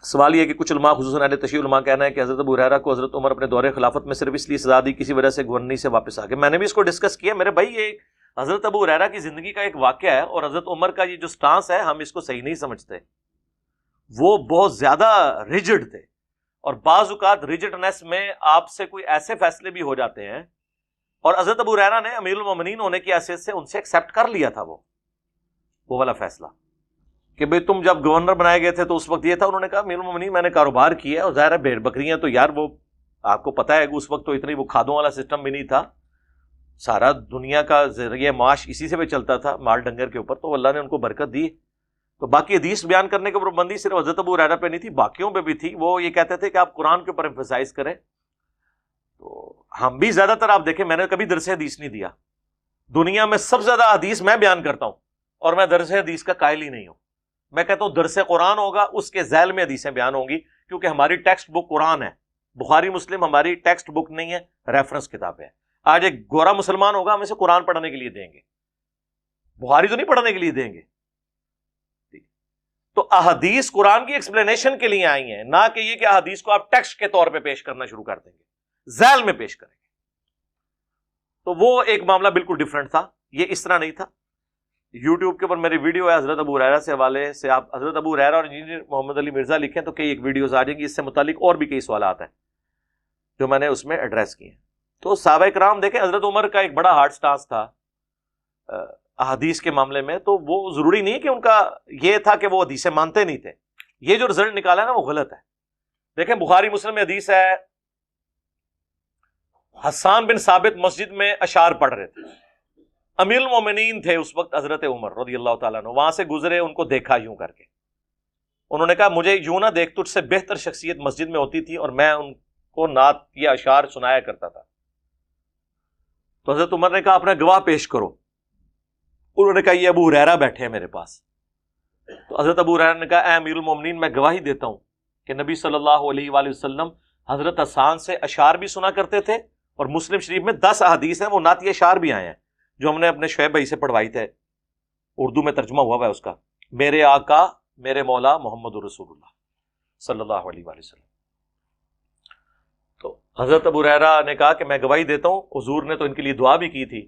سوال یہ کہ کچھ علماء خصوصاً اہل تشیع علماء کہنا ہے کہ حضرت ابو ہریرہ کو حضرت عمر اپنے دور خلافت میں صرف اس لیے سزا دی کسی وجہ سے گورنری سے واپس آ گئے. میں نے بھی اس کو ڈسکس کیا میرے بھائی, یہ حضرت ابو ہریرہ کی زندگی کا ایک واقعہ ہے, اور حضرت عمر کا یہ جو سٹانس ہے ہم اس کو صحیح نہیں سمجھتے. وہ بہت زیادہ ریجڈ تھے, اور بعض اوقات ریجڈنس میں آپ سے کوئی ایسے فیصلے بھی ہو جاتے ہیں, اور حضرت ابو ہریرہ نے امیر المومنین ہونے کی حیثیت سے ان سے ایکسیپٹ کر لیا تھا وہ والا فیصلہ کہ بھئی تم جب گورنر بنائے گئے تھے تو اس وقت یہ تھا. انہوں نے کہا امیر المومنین میں نے کاروبار کیا ہے, اور ظاہر ہے بھیڑ بکریاں تو یار وہ آپ کو پتہ ہے کہ اس وقت تو اتنی وہ کھادوں والا سسٹم بھی نہیں تھا, سارا دنیا کا ذریعہ معاش اسی سے بھی چلتا تھا, مال ڈنگر کے اوپر, تو اللہ نے ان کو برکت دی. تو باقی حدیث بیان کرنے کے اوپر پابندی صرف حضرت ابو ہریرہ پہ نہیں تھی, باقیوں پہ بھی تھی. وہ یہ کہتے تھے کہ آپ قرآن کے اوپر ایمفسائز کریں. تو ہم بھی زیادہ تر آپ دیکھیں, میں نے کبھی درس حدیث نہیں دیا. دنیا میں سب سے زیادہ حدیث میں بیان کرتا ہوں, اور میں درس حدیث کا قائل ہی نہیں ہوں. میں کہتا ہوں درس قرآن ہوگا, اس کے ذیل میں حدیثیں بیان ہوں گی, کیونکہ ہماری ٹیکسٹ بک قرآن ہے. بخاری مسلم ہماری ٹیکسٹ بک نہیں ہے, ریفرنس کتاب ہے. آج ایک گورا مسلمان ہوگا, ہم اسے قرآن پڑھنے کے لیے دیں گے, بخاری تو نہیں پڑھنے کے لیے دیں گے. تو احادیث قرآن کی ایکسپلینیشن کے لیے آئی ہیں, نہ کہ یہ کہ احادیث کو آپ ٹیکسٹ کے طور پہ پیش کرنا شروع کر دیں گے, ذیل میں پیش کریں گے. تو وہ ایک معاملہ بالکل ڈیفرنٹ تھا, یہ اس طرح نہیں تھا. یوٹیوب کے اوپر میری ویڈیو ہے حضرت ابو ہریرہ سے حوالے سے, آپ حضرت ابو ہریرہ اور انجینئر محمد علی مرزا لکھیں تو کئی ایک ویڈیوز آ جائیں گی. اس سے متعلق اور بھی کئی سوالات ہیں جو میں نے اس میں ایڈریس کیے ہیں. تو صحابہ کرام دیکھیں, حضرت عمر کا ایک بڑا ہارڈ سٹانس تھا احادیث کے معاملے میں. تو وہ ضروری نہیں کہ ان کا یہ تھا کہ وہ حدیثیں مانتے نہیں تھے. یہ جو رزلٹ نکالا ہے نا وہ غلط ہے. دیکھیں بخاری مسلم میں حدیث ہے, حسان بن ثابت مسجد میں اشعار پڑھ رہے تھے, امیر المومنین تھے اس وقت حضرت عمر رضی اللہ تعالیٰ عنہ, وہاں سے گزرے, ان کو دیکھا یوں کر کے. انہوں نے کہا مجھے یوں نہ دیکھ, تجھ سے بہتر شخصیت مسجد میں ہوتی تھی اور میں ان کو نعت یا اشعار سنایا کرتا تھا. تو حضرت عمر نے کہا اپنا گواہ پیش کرو. انہوں نے کہا یہ ابو ہریرہ بیٹھے ہیں میرے پاس. تو حضرت ابو ہریرہ نے کہا اے امیر المومنین, میں گواہی دیتا ہوں کہ نبی صلی اللہ علیہ وآلہ وسلم حضرت حسان سے اشعار بھی سنا کرتے تھے, اور مسلم شریف میں 10 احادیث ہیں, وہ نعت اشعار بھی آئے ہیں جو ہم نے اپنے شعیب بھائی سے پڑھوائی تھے, اردو میں ترجمہ ہوا ہے اس کا, میرے آقا میرے مولا محمد رسول اللہ صلی اللہ علیہ وآلہ وسلم. تو حضرت ابو ہریرہ نے کہا کہ میں گواہی دیتا ہوں, حضور نے تو ان کے لیے دعا بھی کی تھی,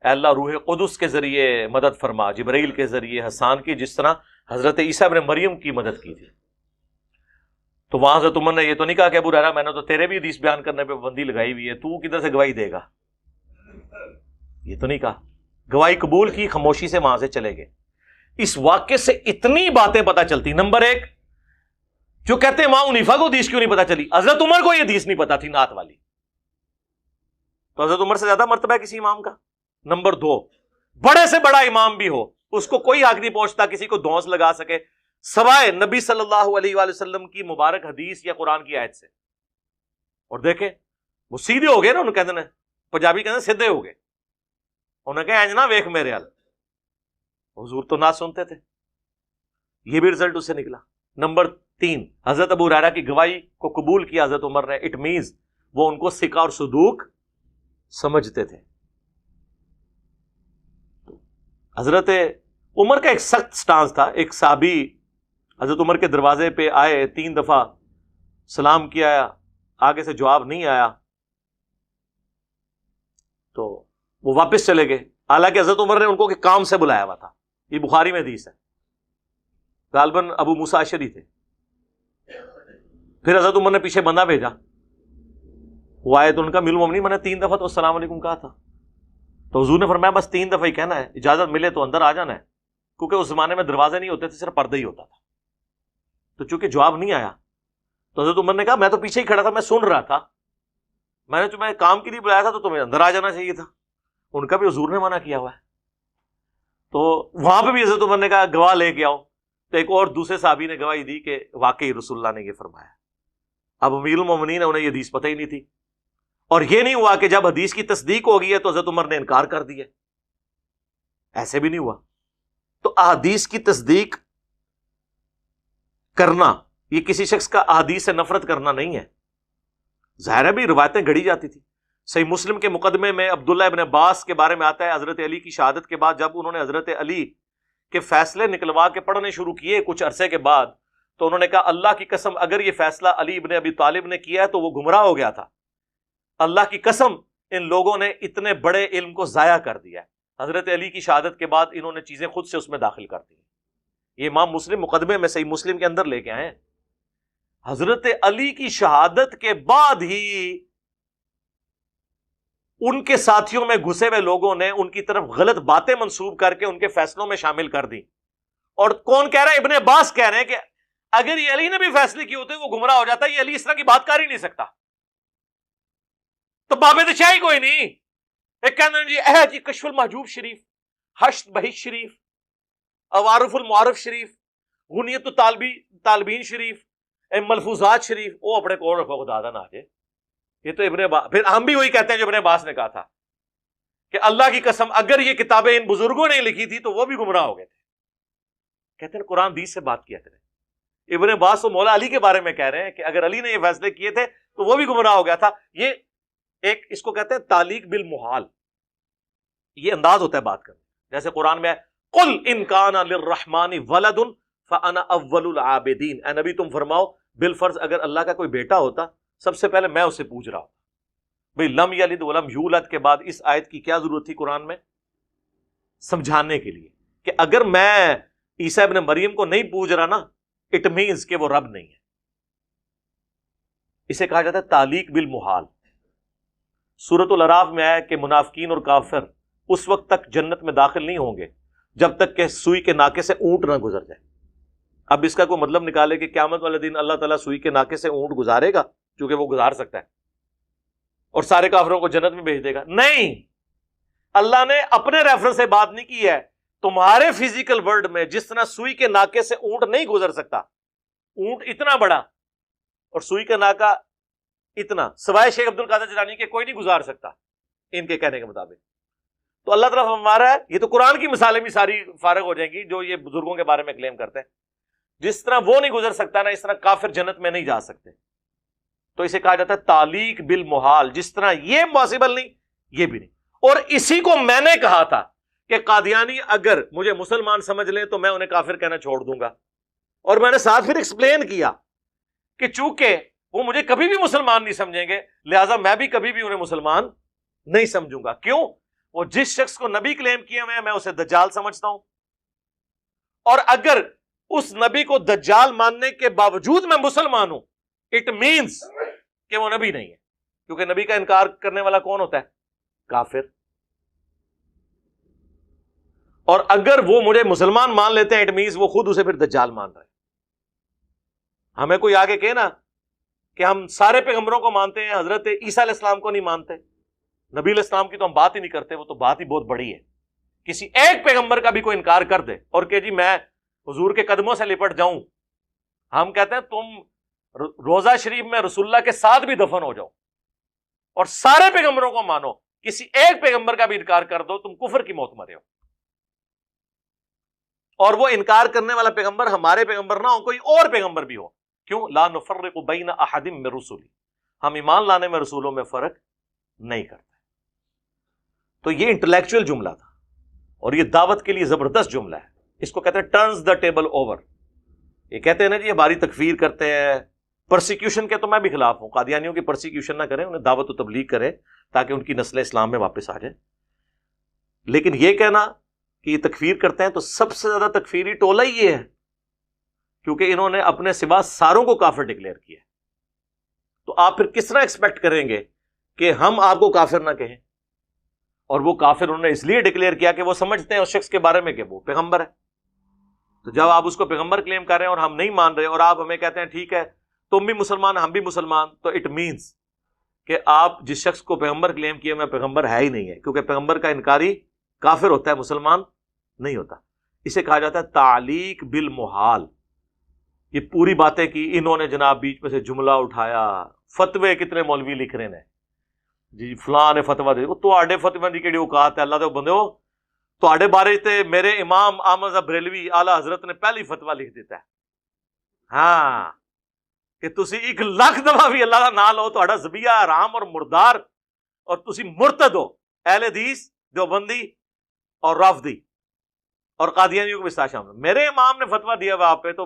اے اللہ روح قدس کے ذریعے مدد فرما, جبرائیل کے ذریعے حسان کی, جس طرح حضرت عیسیٰ ابن مریم کی مدد کی تھی. تو وہاں حضرت عمر نے یہ تو نہیں کہا کہ ابو ہریرہ میں نے تو تیرے بھی حدیث بیان کرنے پہ پابندی لگائی ہوئی ہے, تو کدھر سے گواہی دے گا, یہ تو نہیں کہا. گواہی قبول کی, خاموشی سے وہاں سے چلے گئے. اس واقعے سے اتنی باتیں پتہ چلتی. نمبر ایک, جو کہتے ہیں امام حنیفہ کو حدیث کیوں نہیں پتہ چلی, حضرت عمر کو یہ حدیث نہیں پتہ تھی نعت والی, تو حضرت عمر سے زیادہ مرتبہ ہے کسی امام کا. نمبر دو, بڑے سے بڑا امام بھی ہو, اس کو کوئی حق نہیں پہنچتا کسی کو دھونس لگا سکے سوائے نبی صلی اللہ علیہ وآلہ وسلم کی مبارک حدیث یا قرآن کی آیت سے. اور دیکھیں وہ سیدھے ہو گئے نا, انہوں کہتے ہیں پنجابی کہتے ہیں سیدھے ہو گئے, انہوں نے کہا اینج نہ ویکھ میرے حال, حضور تو نہ سنتے تھے. یہ بھی رزلٹ اس سے نکلا. نمبر تین, حضرت ابو ہریرہ کی گواہی کو قبول کیا حضرت عمر نے, اٹ مینز وہ ان کو ثقہ اور صدوق سمجھتے تھے. حضرت عمر کا ایک سخت سٹانس تھا. ایک صحابی حضرت عمر کے دروازے پہ آئے, 3 دفعہ سلام کیا, آگے سے جواب نہیں آیا, تو وہ واپس چلے گئے. حالانکہ حضرت عمر نے ان کو کام سے بلایا ہوا تھا. یہ بخاری میں حدیث ہے, غالباً ابو موسیٰ اشعری تھے. پھر حضرت عمر نے پیچھے بندہ بھیجا, وہ آئے تو ان کا امیر المومنین میں نے 3 دفعہ تو السلام علیکم کہا تھا. تو حضور نے فرمایا بس 3 دفعہ ہی کہنا ہے, اجازت ملے تو اندر آ جانا ہے, کیونکہ اس زمانے میں دروازے نہیں ہوتے تھے, صرف پردہ ہی ہوتا تھا. تو چونکہ جواب نہیں آیا تو حضرت عمر نے کہا میں تو پیچھے ہی کھڑا تھا, میں سن رہا تھا, میں نے تمہیں کام کے لیے بلایا تھا تو تمہیں اندر آ جانا چاہیے تھا. ان کا بھی حضور نے منع کیا ہوا ہے. تو وہاں پہ بھی حضرت عمر نے کہا گواہ لے کے آؤ. تو ایک اور دوسرے صحابی نے گواہی دی کہ واقعی رسول اللہ نے یہ فرمایا. اب امیر المومنین انہیں یہ حدیث پتہ ہی نہیں تھی, اور یہ نہیں ہوا کہ جب حدیث کی تصدیق ہو گئی ہے تو حضرت عمر نے انکار کر دیا, ایسے بھی نہیں ہوا. تو احادیث کی تصدیق کرنا یہ کسی شخص کا احادیث سے نفرت کرنا نہیں ہے. ظاہر ہے بھی روایتیں گھڑی جاتی تھی. صحیح مسلم کے مقدمے میں عبداللہ ابن عباس کے بارے میں آتا ہے, حضرت علی کی شہادت کے بعد جب انہوں نے حضرت علی کے فیصلے نکلوا کے پڑھنے شروع کیے کچھ عرصے کے بعد, تو انہوں نے کہا اللہ کی قسم اگر یہ فیصلہ علی ابن ابی طالب نے کیا ہے تو وہ گمراہ ہو گیا تھا، اللہ کی قسم ان لوگوں نے اتنے بڑے علم کو ضائع کر دیا ہے۔ حضرت علی کی شہادت کے بعد انہوں نے چیزیں خود سے اس میں داخل کر دی۔ یہ امام مسلم مقدمے میں صحیح مسلم کے اندر لے کے آئے ہیں۔ حضرت علی کی شہادت کے بعد ہی ان کے ساتھیوں میں گھسے ہوئے لوگوں نے ان کی طرف غلط باتیں منسوب کر کے ان کے فیصلوں میں شامل کر دی۔ اور کون کہہ رہا ہے؟ ابن عباس کہہ رہے ہیں کہ اگر یہ علی نے بھی فیصلے کیے ہوتے وہ گمراہ ہو جاتا، یہ علی اس طرح کی بات کر ہی نہیں سکتا۔ تو باب دشاہی کوئی نہیں، ایک کہنا جی کشف المحجوب شریف، حشد بہشت شریف، عوارف المعارف شریف، غنیت طالبین شریف، ملفوظات شریف، وہ اپنے کون رکھو خدا دا نہ آ جائے۔ یہ تو ابن عباس، پھر ہم بھی وہی کہتے ہیں جو ابن عباس نے کہا تھا کہ اللہ کی قسم اگر یہ کتابیں ان بزرگوں نے لکھی تھی تو وہ بھی گمراہ ہو گئے تھے۔ کہتے ہیں قرآن حدیث سے بات کیا کرے۔ ابن عباس و مولا علی کے بارے میں کہہ رہے ہیں کہ اگر علی نے یہ فیصلے کیے تھے تو وہ بھی گمراہ ہو گیا تھا۔ یہ ایک اس کو کہتے ہیں تعلیق بالمحال، یہ انداز ہوتا ہے بات کرنے، جیسے قرآن میں قل ان کان للرحمن ولد فانا اول العابدین، اے نبی تم فرماؤ بالفرض اگر اللہ کا کوئی بیٹا ہوتا سب سے پہلے میں اسے پوچھ رہا ہوں۔ بھئی لم یلد ولم یولد کے بعد اس آیت کی کیا ضرورت تھی قرآن میں؟ سمجھانے کے لیے کہ اگر میں عیسیٰ ابن مریم کو نہیں پوچھ رہا نا، اٹ مینز کہ وہ رب نہیں ہے۔ اسے کہا جاتا ہے تعلیق بالمحال۔ سورۃ الاعراف میں آیا کہ منافقین اور کافر اس وقت تک جنت میں داخل نہیں ہوں گے جب تک کہ سوئی کے ناکے سے اونٹ نہ گزر جائے۔ اب اس کا کوئی مطلب نکالے کہ قیامت والے دن اللہ تعالیٰ سوئی کے ناکے سے اونٹ گزارے گا، چونکہ وہ گزار سکتا ہے، اور سارے کافروں کو جنت میں بھیج دے گا؟ نہیں، اللہ نے اپنے ریفرنس سے بات نہیں کی ہے۔ تمہارے فزیکل ورلڈ میں جس طرح سوئی کے ناکے سے اونٹ نہیں گزر سکتا، اونٹ اتنا بڑا اور سوئی کا ناکا اتنا، سوائے شیخ عبد القادر جیلانی کے کوئی نہیں گزار سکتا ان کے کہنے کے مطابق۔ تو اللہ تعالیٰ ہمارا ہے، یہ تو قرآن کی مثالیں بھی ساری فارغ ہو جائیں گی جو یہ بزرگوں کے بارے میں کلیم کرتے ہیں۔ جس طرح وہ نہیں گزر سکتا نا، اس طرح کافر جنت میں نہیں جا سکتے۔ تو اسے کہا جاتا ہے تعلیق بالمحال، جس طرح یہ پاسبل نہیں یہ بھی نہیں۔ اور اسی کو میں نے کہا تھا کہ قادیانی اگر مجھے مسلمان سمجھ لیں تو میں انہیں کافر کہنا چھوڑ دوں گا، اور میں نے ساتھ پھر ایکسپلین کیا کہ چونکہ وہ مجھے کبھی بھی مسلمان نہیں سمجھیں گے لہٰذا میں بھی کبھی بھی انہیں مسلمان نہیں سمجھوں گا۔ کیوں؟ وہ جس شخص کو نبی کلیم کیا میں اسے دجال سمجھتا ہوں، اور اگر اس نبی کو دجال ماننے کے باوجود میں مسلمان ہوں، اٹ مینز کہ وہ نبی نہیں ہے، کیونکہ نبی کا انکار کرنے والا کون ہوتا ہے؟ کافر۔ اور اگر وہ مجھے مسلمان مان لیتے ہیں اٹ مینز وہ خود اسے پھر دجال مان رہے ہیں۔ ہمیں کوئی آگے کہے نا کہ ہم سارے پیغمبروں کو مانتے ہیں، حضرت عیسیٰ علیہ السلام کو نہیں مانتے، نبی علیہ السلام کی تو ہم بات ہی نہیں کرتے، وہ تو بات ہی بہت بڑی ہے۔ کسی ایک پیغمبر کا بھی کوئی انکار کر دے اور کہ جی میں حضور کے قدموں سے لپٹ جاؤں، ہم کہتے ہیں تم روزہ شریف میں رسول اللہ کے ساتھ بھی دفن ہو جاؤ اور سارے پیغمبروں کو مانو، کسی ایک پیغمبر کا بھی انکار کر دو تم کفر کی موت مرے ہو۔ اور وہ انکار کرنے والا پیغمبر ہمارے پیغمبر نہ ہو، کوئی اور پیغمبر بھی ہو۔ کیوں؟ لا نفرق بین احد من رسلی، ہم ایمان لانے میں رسولوں میں فرق نہیں کرتے۔ تو یہ انٹلیکچوئل جملہ تھا اور یہ دعوت کے لیے زبردست جملہ ہے، اس کو کہتے ہیں ٹرنز دا ٹیبل اوور۔ یہ کہتے ہیں نا جی ہماری تکفیر کرتے ہیں، پرسیکیوشن کے تو میں بھی خلاف ہوں، قادیانیوں کی پرسیکیوشن نہ کریں، انہیں دعوت و تبلیغ کریں تاکہ ان کی نسل اسلام میں واپس آ جائے۔ لیکن یہ کہنا کہ یہ تکفیر کرتے ہیں تو سب سے زیادہ تکفیری ٹولہ ہی یہ ہے، کیونکہ انہوں نے اپنے سوا ساروں کو کافر ڈکلیئر کیا۔ تو آپ پھر کس طرح ایکسپیکٹ کریں گے کہ ہم آپ کو کافر نہ کہیں؟ اور وہ کافر انہوں نے اس لیے ڈکلیئر کیا کہ وہ سمجھتے ہیں اس شخص کے بارے میں کہ وہ پیغمبر ہے۔ تو جب آپ اس کو پیغمبر کلیم کر رہے ہیں اور ہم نہیں مان رہے، اور آپ ہمیں کہتے ہیں ٹھیک ہے تم بھی مسلمان ہم بھی مسلمان، تو اٹ مینز کہ آپ جس شخص کو پیغمبر کلیم کیا میں پیغمبر ہے ہی نہیں ہے، کیونکہ پیغمبر کا انکاری کافر ہوتا ہے، مسلمان نہیں ہوتا۔ اسے کہا جاتا ہے تعلیق بالمحال۔ یہ پوری باتیں کی انہوں نے، جناب بیچ میں سے جملہ اٹھایا، فتوے کتنے مولوی لکھ رہے ہیں جی فلاں نے فتویٰ دے، تو آڈے فتویٰ دی کیڑی اوقات ہے اللہ دے بندے ہو، تو آڈے بارے تے میرے امام احمد رضا بریلوی اعلیٰ حضرت نے پہلی فتویٰ لکھ دیتا ہے، ہاں کہ تسی 1,00,000 دفعہ بھی اللہ کا نام لو تو ذبیحہ حرام اور مردار، اور تسی مرتد ہو، اہل حدیث دیوبندی اور رافضی اور قادیانیوں کو بھی ساتھ شامل۔ میرے امام نے فتویٰ دیا ہوا آپ پہ، تو